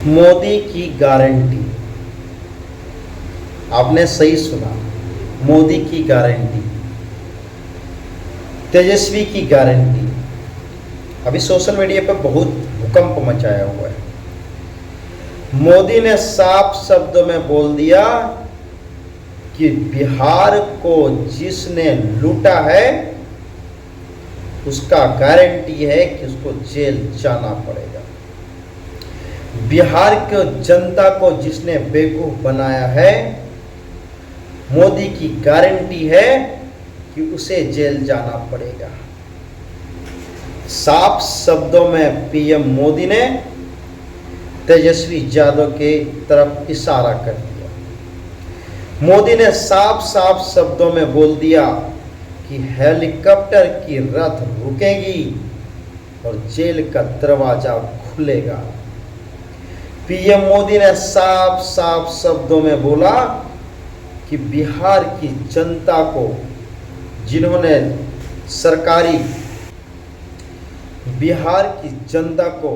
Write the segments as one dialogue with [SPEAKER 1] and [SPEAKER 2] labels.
[SPEAKER 1] मोदी की गारंटी, आपने सही सुना। मोदी की गारंटी, तेजस्वी की गारंटी अभी सोशल मीडिया पर बहुत भूकंप मचाया हुआ है। मोदी ने साफ शब्दों में बोल दिया कि बिहार को जिसने लूटा है उसका गारंटी है कि उसको जेल जाना पड़ेगा। बिहार के जनता को जिसने बेवकूफ बनाया है, मोदी की गारंटी है कि उसे जेल जाना पड़ेगा। साफ शब्दों में पीएम मोदी ने तेजस्वी यादव के तरफ इशारा कर दिया। मोदी ने साफ साफ शब्दों में बोल दिया कि हेलीकॉप्टर की रथ रुकेगी और जेल का दरवाजा खुलेगा। पीएम मोदी ने साफ साफ शब्दों में बोला कि बिहार की जनता को जिन्होंने बिहार की जनता को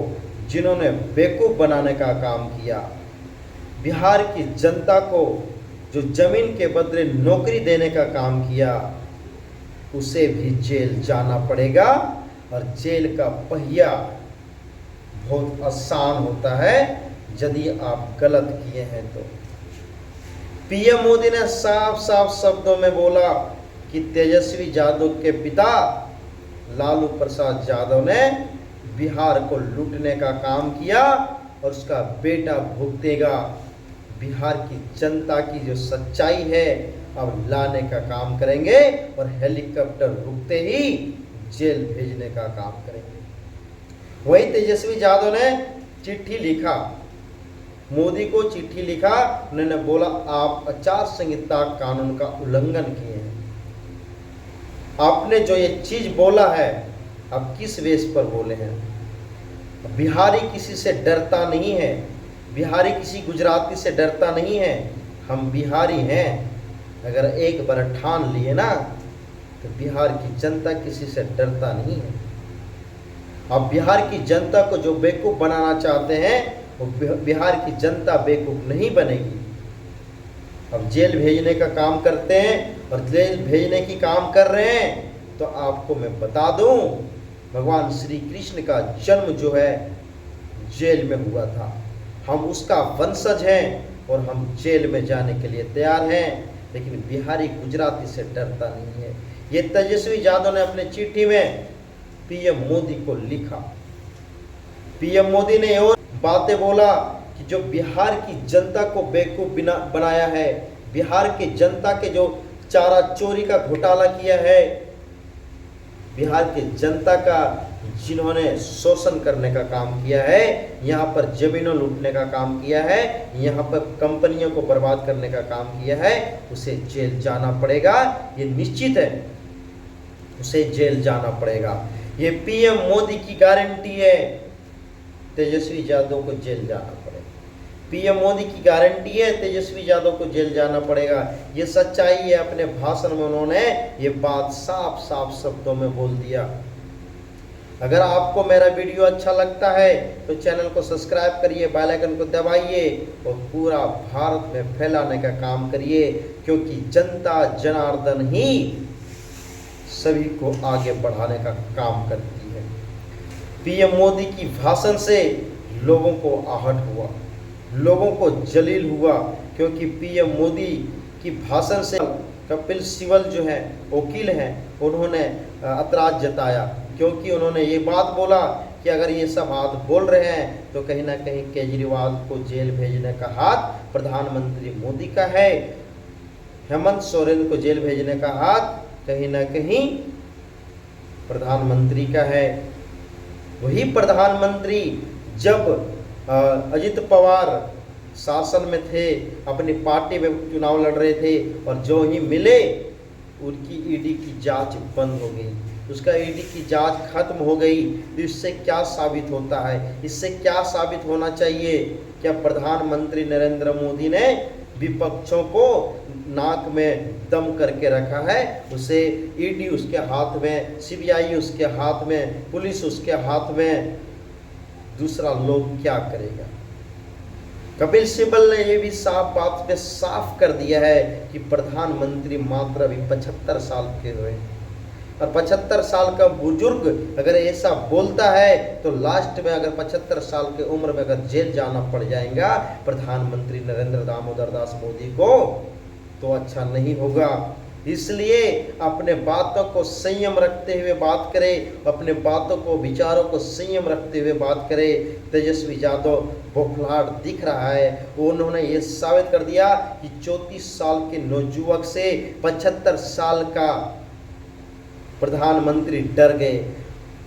[SPEAKER 1] जिन्होंने बेवकूफ बनाने का काम किया, बिहार की जनता को जो जमीन के बदले नौकरी देने का काम किया, उसे भी जेल जाना पड़ेगा। और जेल का पहिया बहुत आसान होता है यदि आप गलत किए हैं तो। पीएम मोदी ने साफ साफ शब्दों में बोला कि तेजस्वी यादव के पिता लालू प्रसाद यादव ने बिहार को लूटने का काम किया और उसका बेटा भुगतेगा। बिहार की जनता की जो सच्चाई है अब लाने का काम करेंगे और हेलीकॉप्टर रुकते ही जेल भेजने का काम करेंगे। वही तेजस्वी यादव ने चिट्ठी लिखा, मोदी को चिट्ठी लिखा। उन्होंने बोला आप आचार संहिता कानून का उल्लंघन किए हैं। आपने जो ये चीज बोला है आप किस बेस पर बोले हैं? बिहारी किसी से डरता नहीं है, बिहारी किसी गुजराती से डरता नहीं है। हम बिहारी हैं, अगर एक बार ठान लिए ना तो बिहार की जनता किसी से डरता नहीं है। अब बिहार की जनता को जो बेवकूफ़ बनाना चाहते हैं वो बिहार की जनता बेवकूफ़ नहीं बनेगी। अब जेल भेजने का काम करते हैं और जेल भेजने की काम कर रहे हैं तो आपको मैं बता दूं, भगवान श्री कृष्ण का जन्म जो है जेल में हुआ था। हम उसका वंशज हैं और हम जेल में जाने के लिए तैयार हैं, लेकिन बिहारी गुजराती से डरता नहीं है। ये तेजस्वी यादव ने अपने चिट्ठी में पीएम मोदी को लिखा। पीएम मोदी ने और बातें बोला कि जो बिहार की जनता को बेवकूफ बनाया है, बिहार की जनता के जो चारा चोरी का घोटाला किया है, बिहार की जनता का जिन्होंने शोषण करने का काम किया है, यहाँ पर जमीनों लूटने का काम किया है, यहाँ पर कंपनियों को बर्बाद करने का काम किया है, उसे जेल जाना पड़ेगा। ये निश्चित है, उसे जेल जाना पड़ेगा। ये पीएम मोदी की गारंटी है, तेजस्वी यादव को जेल जाना पड़ेगा। पीएम मोदी की गारंटी है, तेजस्वी यादव को जेल जाना पड़ेगा। ये सच्चाई है। अपने भाषण में उन्होंने ये बात साफ साफ शब्दों में बोल दिया। अगर आपको मेरा वीडियो अच्छा लगता है तो चैनल को सब्सक्राइब करिए, बेल आइकन को दबाइए और पूरा भारत में फैलाने का काम करिए, क्योंकि जनता जनार्दन ही सभी को आगे बढ़ाने का काम करती है। पीएम मोदी की भाषण से लोगों को आहट हुआ, लोगों को जलील हुआ, क्योंकि पीएम मोदी की भाषण से कपिल सिब्बल जो है वकील हैं, उन्होंने ऐतराज जताया, क्योंकि उन्होंने ये बात बोला कि अगर ये सब बात बोल रहे हैं तो कहीं ना कहीं केजरीवाल को जेल भेजने का हाथ प्रधानमंत्री मोदी का है, हेमंत सोरेन को जेल भेजने का हाथ कहीं ना कहीं प्रधानमंत्री का है। वही प्रधानमंत्री जब अजित पवार शासन में थे, अपनी पार्टी में चुनाव लड़ रहे थे और जो ही मिले उनकी ईडी की जांच बंद हो गई, उसका ईडी की जांच खत्म हो गई। तो इससे क्या साबित होता है? इससे क्या साबित होना चाहिए? क्या प्रधानमंत्री नरेंद्र मोदी ने विपक्षों को नाक में दम करके रखा है? उसे ईडी उसके हाथ में, सीबीआई उसके हाथ में, पुलिस उसके हाथ में, दूसरा लोग क्या करेगा? कपिल सिब्बल ने ये भी साफ बात पे साफ कर दिया है कि प्रधानमंत्री मात्र अभी 75 साल के हुए हैं। और 75 साल का बुजुर्ग अगर ऐसा बोलता है तो लास्ट में अगर 75 साल की उम्र में अगर जेल जाना पड़ जाएगा प्रधानमंत्री नरेंद्र दामोदर दास मोदी को, तो अच्छा नहीं होगा। इसलिए अपने बातों को संयम रखते हुए बात करें, अपने बातों को विचारों को संयम रखते हुए बात करें। तेजस्वी यादव बौखलाहट दिख रहा है, उन्होंने ये साबित कर दिया कि 34 साल के नौजुवक से 75 साल का प्रधानमंत्री डर गए।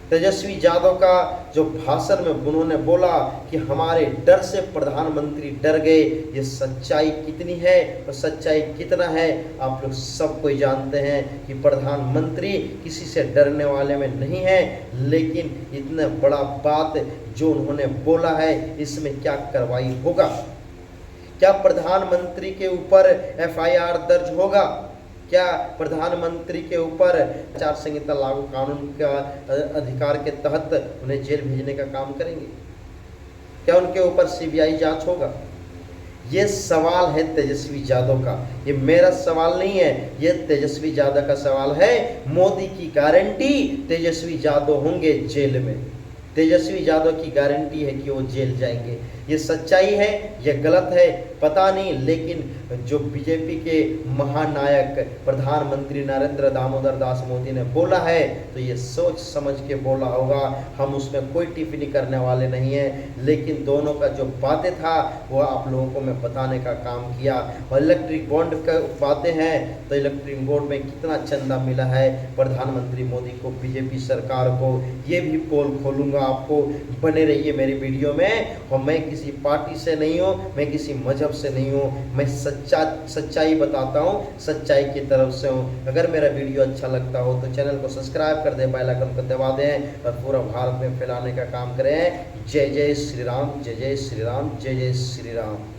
[SPEAKER 1] तेजस्वी यादव का जो भाषण में उन्होंने बोला कि हमारे डर से प्रधानमंत्री डर गए, ये सच्चाई कितनी है और सच्चाई कितना है आप लोग सब कोई जानते हैं कि प्रधानमंत्री किसी से डरने वाले में नहीं है। लेकिन इतना बड़ा बात जो उन्होंने बोला है, इसमें क्या कार्रवाई होगा? क्या प्रधानमंत्री के ऊपर FIR दर्ज होगा? क्या प्रधानमंत्री के ऊपर आचार संहिता लागू कानून का अधिकार के तहत उन्हें जेल भेजने का काम करेंगे? क्या उनके ऊपर CBI जांच होगा? ये सवाल है तेजस्वी यादव का, ये मेरा सवाल नहीं है, ये तेजस्वी यादव का सवाल है। मोदी की गारंटी तेजस्वी यादव होंगे जेल में, तेजस्वी यादव की गारंटी है कि वो जेल जाएंगे। ये सच्चाई है, ये गलत है पता नहीं, लेकिन जो बीजेपी के महानायक प्रधानमंत्री नरेंद्र दामोदर दास मोदी ने बोला है तो ये सोच समझ के बोला होगा। हम उसमें कोई टिप्पणी करने वाले नहीं हैं, लेकिन दोनों का जो बातें था वो आप लोगों को मैं बताने का काम किया। और इलेक्ट्रिक बॉन्ड का बातें हैं तो इलेक्ट्रिक बोर्ड में कितना चंदा मिला है प्रधानमंत्री मोदी को, बीजेपी सरकार को, ये भी पोल खोलूँगा आपको। बने रहिए मेरी वीडियो में। और मैं किसी पार्टी से नहीं हूँ, मैं किसी मजहब से नहीं हूँ, मैं सच्चाई बताता हूँ, सच्चाई की तरफ से हूँ। अगर मेरा वीडियो अच्छा लगता हो तो चैनल को सब्सक्राइब कर दें, बेल आइकन को दबा दें और पूरा भारत में फैलाने का काम करें। जय जय श्री राम, जय जय श्री राम, जय जय श्री राम।